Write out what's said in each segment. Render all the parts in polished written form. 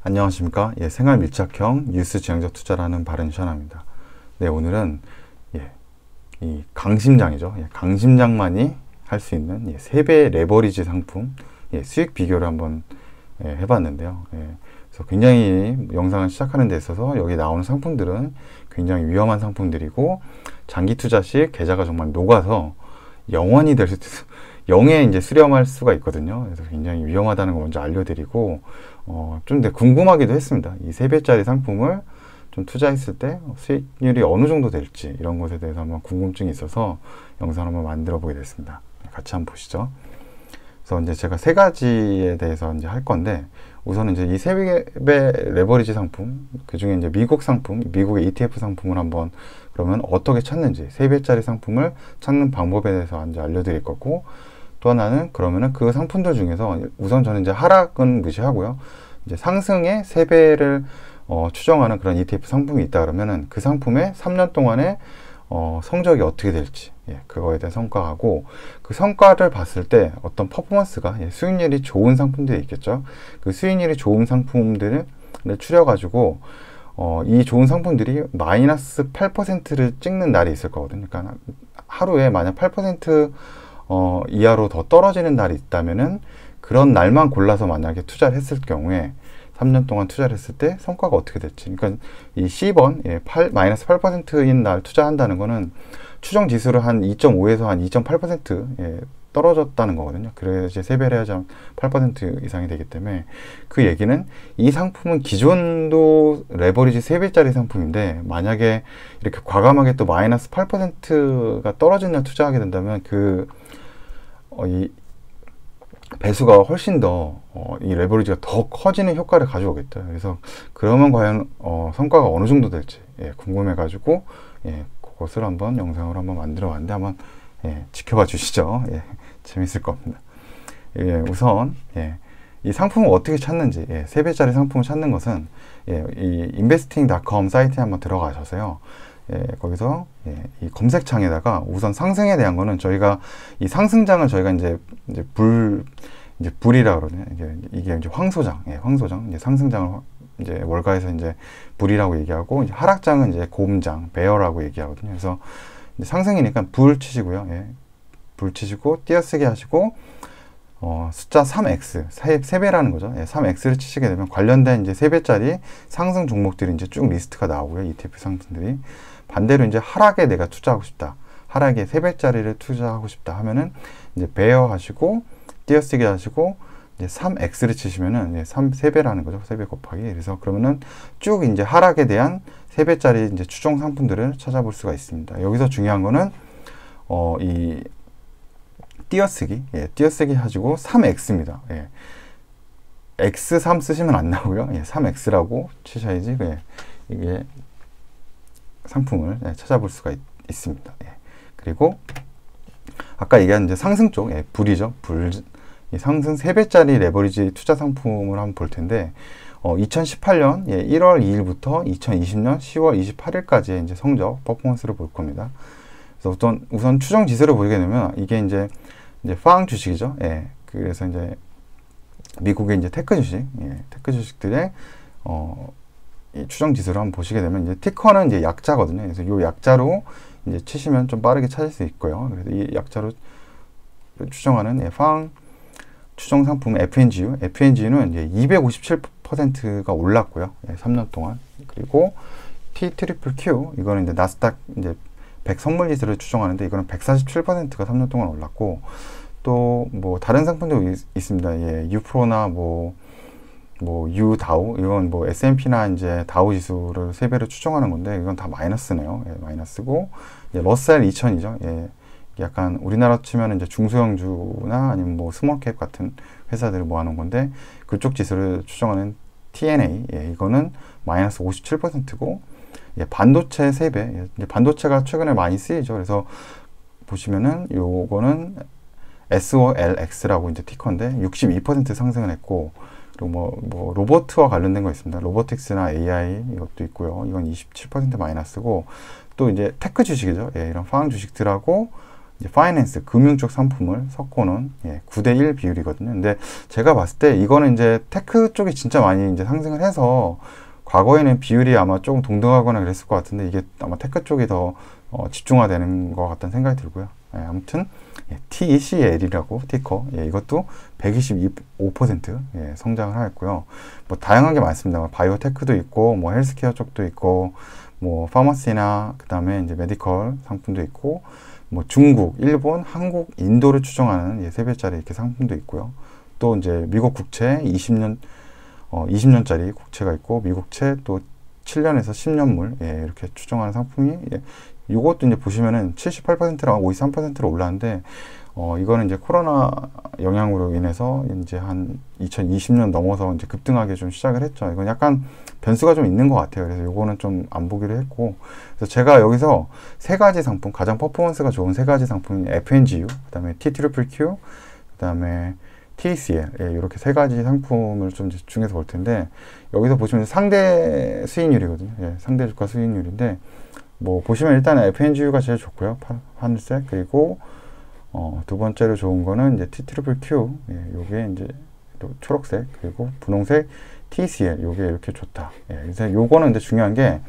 안녕하십니까. 생활 밀착형 뉴스 지향적 투자라는 바른샤나입니다. 네, 오늘은 이 강심장이죠. 강심장만이 할 수 있는 3배 레버리지 상품 수익 비교를 한번 해봤는데요. 그래서 굉장히 영상을 시작하는 데 있어서 여기 나오는 상품들은 굉장히 위험한 상품들이고 장기 투자 시 계좌가 정말 녹아서 영원히 될 수, 영에 이제 수렴할 수가 있거든요. 그래서 굉장히 위험하다는 걸 먼저 알려드리고, 좀 궁금하기도 했습니다. 이 3배짜리 상품을 좀 투자했을 때 수익률이 어느 정도 될지 이런 것에 대해서 한번 궁금증이 있어서 영상을 한번 만들어 보게 됐습니다. 같이 한번 보시죠. 그래서 이제 제가 3가지에 대해서 이제 할 건데, 우선은 이제 이 3배 레버리지 상품, 그 중에 이제 미국 상품, 미국의 ETF 상품을 한번 그러면 어떻게 찾는지, 3배짜리 상품을 찾는 방법에 대해서 이제 알려드릴 거고, 또 하나는 그러면은 그 상품들 중에서 우선 저는 이제 하락은 무시하고요. 이제 상승의 3배를 추정하는 그런 ETF 상품이 있다 그러면은 그 상품의 3년 동안의 성적이 어떻게 될지, 그거에 대한 성과하고, 그 성과를 봤을 때 어떤 퍼포먼스가, 수익률이 좋은 상품들이 있겠죠. 그 수익률이 좋은 상품들을 추려가지고, 이 좋은 상품들이 마이너스 8%를 찍는 날이 있을 거거든요. 그러니까 하루에 만약 8% 이하로 더 떨어지는 날이 있다면은 그런 날만 골라서 만약에 투자를 했을 경우에 3년 동안 투자를 했을 때 성과가 어떻게 될지. 그러니까 이 C번, 마이너스 8%인 날 투자한다는 거는 추정 지수를 한 2.5에서 한 2.8% 떨어졌다는 거거든요. 그래서 이제 3배를 해야지 한 8% 이상이 되기 때문에, 그 얘기는 이 상품은 기존도 레버리지 3배짜리 상품인데 만약에 이렇게 과감하게 또 마이너스 8%가 떨어진 날 투자하게 된다면 이 배수가 훨씬 더 이 레버리지가 더 커지는 효과를 가져오겠다. 그래서 그러면 과연 성과가 어느 정도 될지 궁금해 가지고 그것을 한번 영상으로 한번 만들어 봤는데 한번 지켜봐 주시죠. 재밌을 겁니다. 우선 이 상품을 어떻게 찾는지, 3배짜리 상품을 찾는 것은 이 investing.com 사이트에 한번 들어가셔서요. 거기서 이 검색창에다가 우선 상승에 대한 거는 저희가 이 상승장을 저희가 이제 불이라 그러네요. 이게 이제 황소장, 황소장, 이제 상승장을 이제 월가에서 이제 불이라고 얘기하고, 이제 하락장은 이제 곰장, 베어라고 얘기하거든요. 그래서 이제 상승이니까 불 치시고요. 불 치시고 띄어쓰기 하시고 숫자 3x, 3배라는 거죠. 3x를 치시게 되면 관련된 이제 3배짜리 상승 종목들이 이제 쭉 리스트가 나오고요. ETF 상품들이. 반대로 이제 하락에 내가 투자하고 싶다, 하락에 3배짜리를 투자하고 싶다 하면은 이제 베어 하시고 띄어쓰기 하시고 이제 3x를 치시면은 이제 3배라는 거죠. 3배 곱하기. 그래서 그러면은 쭉 이제 하락에 대한 3배짜리 이제 추정 상품들을 찾아볼 수가 있습니다. 여기서 중요한 거는 이 띄어쓰기, 띄어쓰기 하시고 3x입니다. x3 쓰시면 안 나오고요. 3x라고 치셔야지 이게 상품을 찾아볼 수가 있습니다. 그리고 아까 얘기한 이제 상승 쪽, 불이죠. 이 상승 3배짜리 레버리지 투자 상품을 한번 볼 텐데, 2018년 1월 2일부터 2020년 10월 28일까지의 이제 성적 퍼포먼스를 볼 겁니다. 그래서 우선 추정 지수를 보게 되면 이게 이제 팡 주식이죠. 그래서 이제 미국의 이제 테크 주식, 테크 주식들의 이 추정 지수를 한번 보시게 되면 이제 티커는 이제 약자거든요. 그래서 이 약자로 이제 치시면 좀 빠르게 찾을 수 있고요. 그래서 이 약자로 추정하는 팡 추정 상품 FNGU는 이제 257%가 올랐고요. 3년 동안. 그리고 TQQQ, 이거는 이제 나스닥 이제 100 선물 지수를 추정하는데 이거는 147%가 3년 동안 올랐고, 또 뭐 다른 상품도 있습니다. 유프로나 유다우, 이건 뭐 S&P나 이제 다우 지수를 3배로 추정하는 건데 이건 다 마이너스네요. 마이너스고, 이제 러셀 2000이죠. 약간 우리나라 치면 이제 중소형주나 아니면 뭐 스몰캡 같은 회사들을 모아놓은 건데, 그쪽 지수를 추정하는 TNA, 이거는 마이너스 57%고, 반도체 3배, 반도체가 최근에 많이 쓰이죠. 그래서 보시면은 요거는 SOLX라고 이제 티커인데 62% 상승을 했고, 그리고 뭐 로봇과 관련된 거 있습니다. 로보틱스나 AI 이것도 있고요. 이건 27% 마이너스고, 또 이제 테크 주식이죠. 이런 팡 주식들하고 이제 파이낸스, 금융 쪽 상품을 섞어놓은 9대1 비율이거든요. 근데 제가 봤을 때 이거는 이제 테크 쪽이 진짜 많이 이제 상승을 해서 과거에는 비율이 아마 조금 동등하거나 그랬을 것 같은데 이게 아마 테크 쪽이 더 집중화되는 것 같다는 생각이 들고요. 아무튼 TCL이라고 티커 이것도 125% 성장을 하였고요. 뭐 다양한 게 많습니다. 바이오테크도 있고 뭐 헬스케어 쪽도 있고 뭐 파머시나 그 다음에 이제 메디컬 상품도 있고 뭐 중국, 일본, 한국, 인도를 추정하는 3배짜리 이렇게 상품도 있고요. 또 이제 미국 국채 20년짜리 국채가 있고 미국채 또 7년에서 10년물 이렇게 추정하는 상품이 이것도 이제 보시면은 78%랑 53%로 올랐는데 이거는 이제 코로나 영향으로 인해서 이제 한 2020년 넘어서 이제 급등하게 좀 시작을 했죠. 이건 약간 변수가 좀 있는 것 같아요. 그래서 요거는 좀 안 보기로 했고, 그래서 제가 여기서 세 가지 상품, 가장 퍼포먼스가 좋은 세 가지 상품인 FNGU, 그 다음에 TQQQ, 그 다음에 TCL, 이렇게 세 가지 상품을 좀 집중해서 볼 텐데, 여기서 보시면 상대 수익률이거든요. 상대 주가 수익률인데, 뭐 보시면 일단 FNGU가 제일 좋고요. 하늘색. 그리고 두 번째로 좋은 거는 이제 TQQQ, 요게 이제 초록색, 그리고 분홍색 TCL, 요게 이렇게 좋다. 그래서 요거는 근데 중요한 게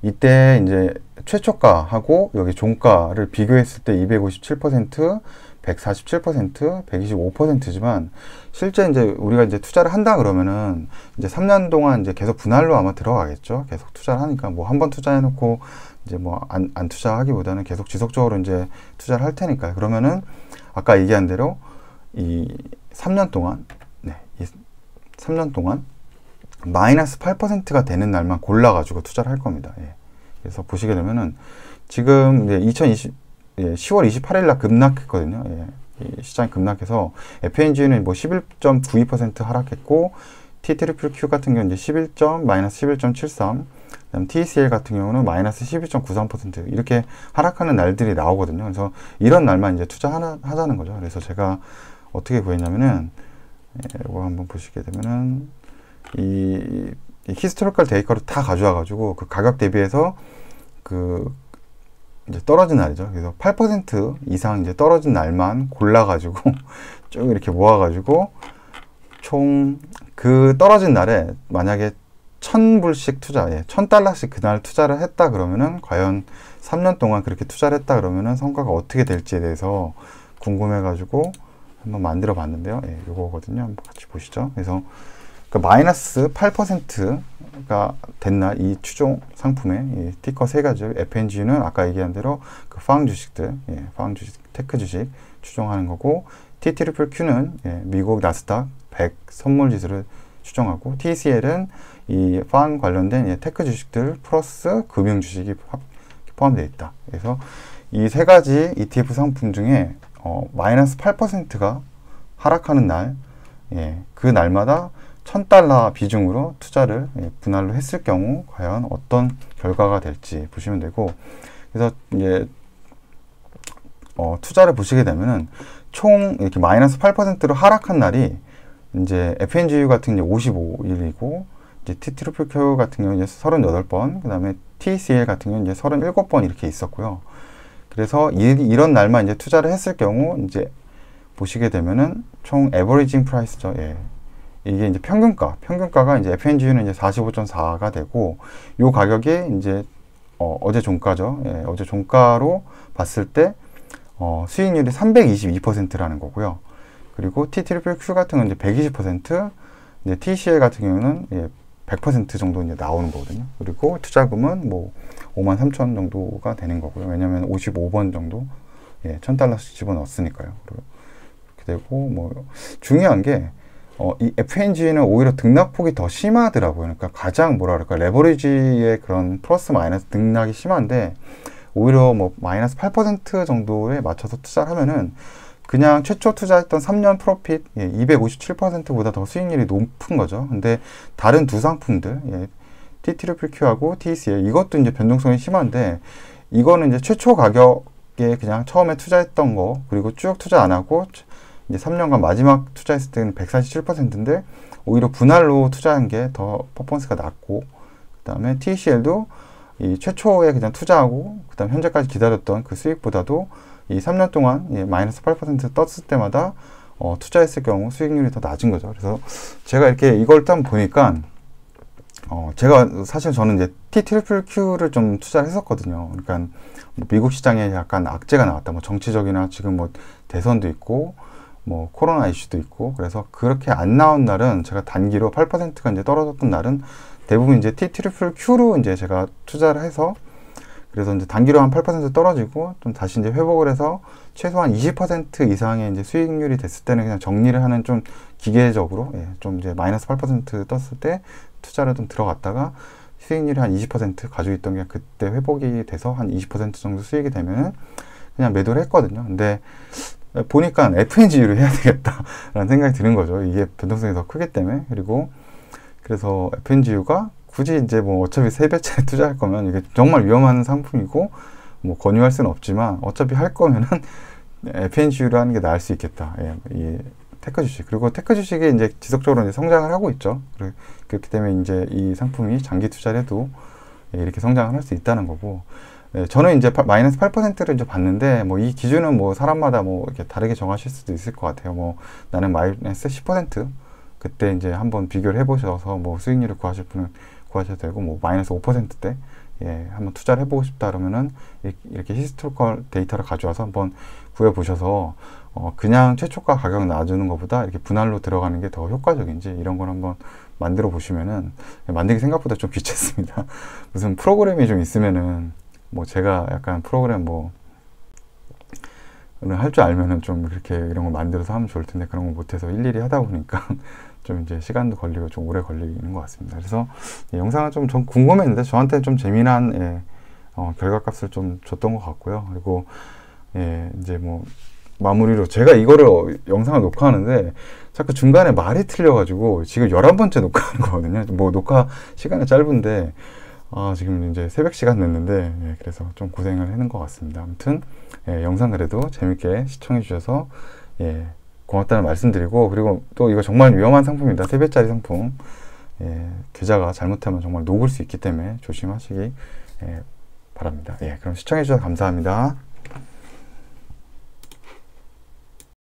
이때 이제 최초가하고 여기 종가를 비교했을 때 257%, 147%, 125%지만 실제 이제 우리가 이제 투자를 한다 그러면은 이제 3년 동안 이제 계속 분할로 아마 들어가겠죠. 계속 투자를 하니까 뭐 한번 투자해 놓고 이제 뭐 안 투자하기보다는 계속 지속적으로 이제 투자를 할 테니까 그러면은 아까 얘기한 대로 이 3년 동안 이 3년 동안 마이너스 8%가 되는 날만 골라가지고 투자를 할 겁니다. 그래서 보시게 되면은 지금 이제 10월 28일 날 급락했거든요. 시장이 급락해서 FNG는 뭐 11.92% 하락했고 TQQQ 같은 경우는 이제 마이너스 11.73, 그다음 TCL 같은 경우는 마이너스 12.93% 이렇게 하락하는 날들이 나오거든요. 그래서 이런 날만 이제 투자하자는 거죠. 그래서 제가 어떻게 구했냐면은 이거 한번 보시게 되면은 이 히스토리컬 데이터를 다 가져와 가지고 그 가격 대비해서 그 이제 떨어진 날이죠. 그래서 8% 이상 이제 떨어진 날만 골라 가지고 쭉 이렇게 모아 가지고 총 그 떨어진 날에 만약에 1000불씩 투자, 1000달러씩 그날 투자를 했다 그러면은 과연 3년 동안 그렇게 투자를 했다 그러면은 성과가 어떻게 될지에 대해서 궁금해 가지고 한번 만들어 봤는데요. 요거거든요. 한번 같이 보시죠. 그래서 그 마이너스 8%가 된 날 이 추종 상품의 이 티커 세 가지 FNG는 아까 얘기한 대로 그 팡 주식들, 팡 주식, 테크 주식 추종하는 거고 TQQQ는 미국 나스닥 100 선물 지수를 추종하고 TCL은 이 팡 관련된 테크 주식들 플러스 금융 주식이 포함되어 있다. 그래서 이 세 가지 ETF 상품 중에 마이너스 8%가 하락하는 날, 그 날마다 1000달러 비중으로 투자를 분할로 했을 경우 과연 어떤 결과가 될지 보시면 되고, 그래서 이제 투자를 보시게 되면은 총 이렇게 마이너스 8%로 하락한 날이 이제 FNGU 같은 게 55일이고 이제 TQQQ 같은 경우는 이제 38번, 그 다음에 TCL 같은 경우는 이제 37번 이렇게 있었고요. 그래서 이런 날만 이제 투자를 했을 경우 이제 보시게 되면은 총 에버리징 프라이스죠. 이게 이제 평균가가 이제 FNGU는 이제 45.4가 되고 요 가격이 이제 어제 종가죠. 어제 종가로 봤을 때 수익률이 322%라는 거고요. 그리고 TQQQ 같은 경우는 이제 120%, 이제 TCL 같은 경우는 100% 정도 이제 나오는 거거든요. 그리고 투자금은 뭐 53,000 정도가 되는 거고요. 왜냐면 55번 정도 1000달러씩 집어넣었으니까요. 그렇게 되고 뭐 중요한 게 이 FNG는 오히려 등락폭이 더 심하더라고요. 그러니까 가장 뭐라 그럴까 레버리지의 그런 플러스 마이너스 등락이 심한데 오히려 뭐 마이너스 8% 정도에 맞춰서 투자를 하면은 그냥 최초 투자했던 3년 프로핏 257%보다 더 수익률이 높은 거죠. 근데 다른 두 상품들 TQQQ하고 TCL 이것도 이제 변동성이 심한데 이거는 이제 최초 가격에 그냥 처음에 투자했던 거 그리고 쭉 투자 안 하고 이제 3년간 마지막 투자했을 때는 147%인데 오히려 분할로 투자한 게 더 퍼포먼스가 낮고 그 다음에 TCL도 이 최초에 그냥 투자하고 그다음 현재까지 기다렸던 그 수익보다도 이 3년 동안 마이너스 8% 떴을 때마다 투자했을 경우 수익률이 더 낮은 거죠. 그래서 제가 이렇게 이걸 딱 보니까 제가 사실 저는 이제 TQ를 좀 투자를 했었거든요. 그러니까 뭐 미국 시장에 약간 악재가 나왔다. 뭐 정치적이나 지금 뭐 대선도 있고 뭐 코로나 이슈도 있고 그래서 그렇게 안 나온 날은 제가 단기로 8%가 이제 떨어졌던 날은 대부분 이제 TQ로 이제 제가 투자를 해서 그래서 이제 단기로 한 8% 떨어지고 좀 다시 이제 회복을 해서 최소한 20% 이상의 이제 수익률이 됐을 때는 그냥 정리를 하는 좀 기계적으로 좀 이제 마이너스 8% 떴을 때 투자를 좀 들어갔다가 수익률이 한 20% 가지고 있던 게 그때 회복이 돼서 한 20% 정도 수익이 되면은 그냥 매도를 했거든요. 근데 보니까 FNG로 해야 되겠다라는 생각이 드는 거죠. 이게 변동성이 더 크기 때문에. 그리고 그래서 FNG가 굳이 이제 뭐 어차피 3배째 투자할 거면 이게 정말 위험한 상품이고 뭐 권유할 수는 없지만 어차피 할 거면은 FNG로 하는 게 나을 수 있겠다. 이 테크 주식. 그리고 테크 주식이 이제 지속적으로 이제 성장을 하고 있죠. 그렇기 때문에 이제 이 상품이 장기 투자를 해도 이렇게 성장을 할 수 있다는 거고. 저는 이제 마이너스 8%를 이제 봤는데, 뭐 이 기준은 뭐 사람마다 뭐 이렇게 다르게 정하실 수도 있을 것 같아요. 뭐 나는 마이너스 10% 그때 이제 한번 비교를 해보셔서 뭐 수익률을 구하실 분은 구하셔도 되고, 뭐 마이너스 5%대 한번 투자를 해보고 싶다 그러면은 이렇게 히스토리컬 데이터를 가져와서 한번 구해보셔서 그냥 최초가 가격 놔주는 것보다 이렇게 분할로 들어가는 게 더 효과적인지 이런 걸 한번 만들어 보시면은, 만들기 생각보다 좀 귀찮습니다. 무슨 프로그램이 좀 있으면은 뭐 제가 약간 프로그램 뭐 할 줄 알면은 좀 그렇게 이런 거 만들어서 하면 좋을 텐데 그런 거 못해서 일일이 하다 보니까 좀 이제 시간도 걸리고 좀 오래 걸리는 것 같습니다. 그래서 영상은 좀 궁금했는데 저한테 좀 재미난 결과값을 좀 줬던 것 같고요. 그리고 이제 뭐 마무리로 제가 이거를 영상을 녹화하는데 자꾸 중간에 말이 틀려가지고 지금 11번째 녹화하는 거거든요. 뭐 녹화 시간이 짧은데 지금 이제 새벽 시간 됐는데 그래서 좀 고생을 하는 것 같습니다. 아무튼 영상 그래도 재밌게 시청해 주셔서 고맙다는 말씀드리고, 그리고 또 이거 정말 위험한 상품입니다. 3배짜리 상품. 계좌가 잘못하면 정말 녹을 수 있기 때문에 조심하시기 바랍니다. 그럼 시청해 주셔서 감사합니다.